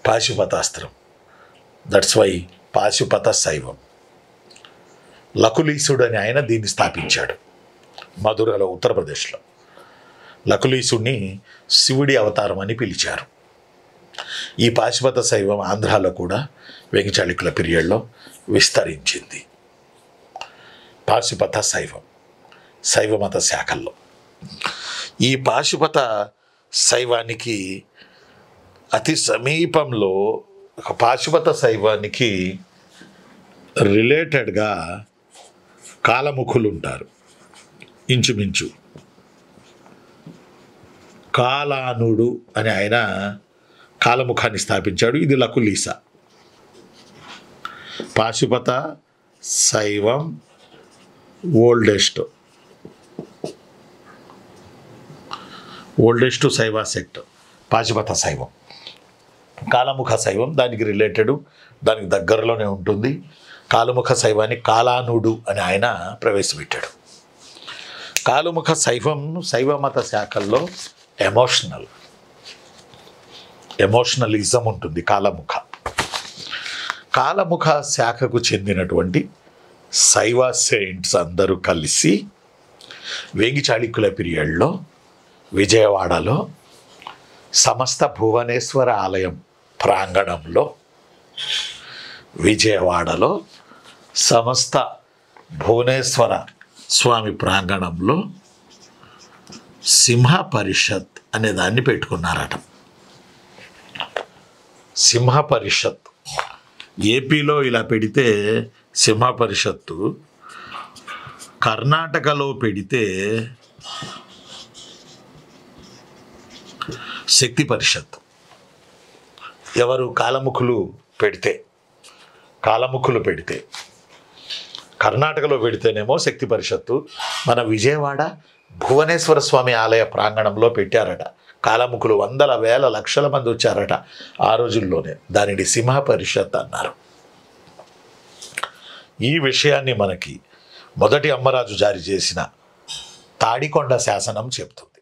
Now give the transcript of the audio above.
పాశుపతాస్త్రం. That's why పాశుపత శైవం. లకులీసుడు అని ఆయన దీన్ని స్థాపించాడు మధురలో, ఉత్తరప్రదేశ్లో. లకులీసుడిని శివుడి అవతారం అని పిలిచారు. ఈ పాశుపత శైవం ఆంధ్రాలో కూడా వేంగిచాళుక్యుల పీరియడ్లో విస్తరించింది. పాశుపత శైవం శైవమత శాఖల్లో. ఈ పాశుపత శైవానికి అతి సమీపంలో ఒక పాశుపత శైవానికి రిలేటెడ్గా కాలముఖులు ఉంటారు. ఇంచుమించు కాలానుడు అని ఆయన కాలముఖాన్ని స్థాపించాడు. ఇది లకులీస. పాశుపత శైవం ఓల్డెస్ట్ శైవ సెక్ట్ పాశుపత శైవం. కాలముఖ శైవం దానికి రిలేటెడ్, దానికి దగ్గరలోనే ఉంటుంది. కాలముఖ శైవాన్ని కాలానుడు అని ఆయన ప్రవేశపెట్టాడు. కాలముఖ శైవం శైవమత శాఖల్లో ఎమోషనలిజం ఉంటుంది. కాలముఖ శాఖకు చెందినటువంటి శైవ సెయింట్స్ అందరూ కలిసి వేంగిచాళుక్యుల పీరియడ్లో విజయవాడలో సమస్త భువనేశ్వర ఆలయం ప్రాంగణంలో, విజయవాడలో సమస్త భువనేశ్వర స్వామి ప్రాంగణంలో సింహ పరిషత్ అనే దాన్ని పెట్టుకున్నారట. సింహ పరిషత్ ఏపీలో ఇలా పెడితే సింహ పరిషత్తు, కర్ణాటకలో పెడితే శక్తి పరిషత్. ఎవరు కాలముఖులు పెడితే కర్ణాటకలో పెడితేనేమో శక్తి పరిషత్తు. మన విజయవాడ భువనేశ్వర స్వామి ఆలయ ప్రాంగణంలో పెట్టారట. కాలముఖులు వందల వేల లక్షల మంది వచ్చారట ఆ రోజుల్లోనే. దానిని సింహ పరిషత్ అన్నారు. ఈ విషయాన్ని మనకి మొదటి అమ్మరాజు జారీ చేసిన తాడికొండ శాసనం చెప్తుంది.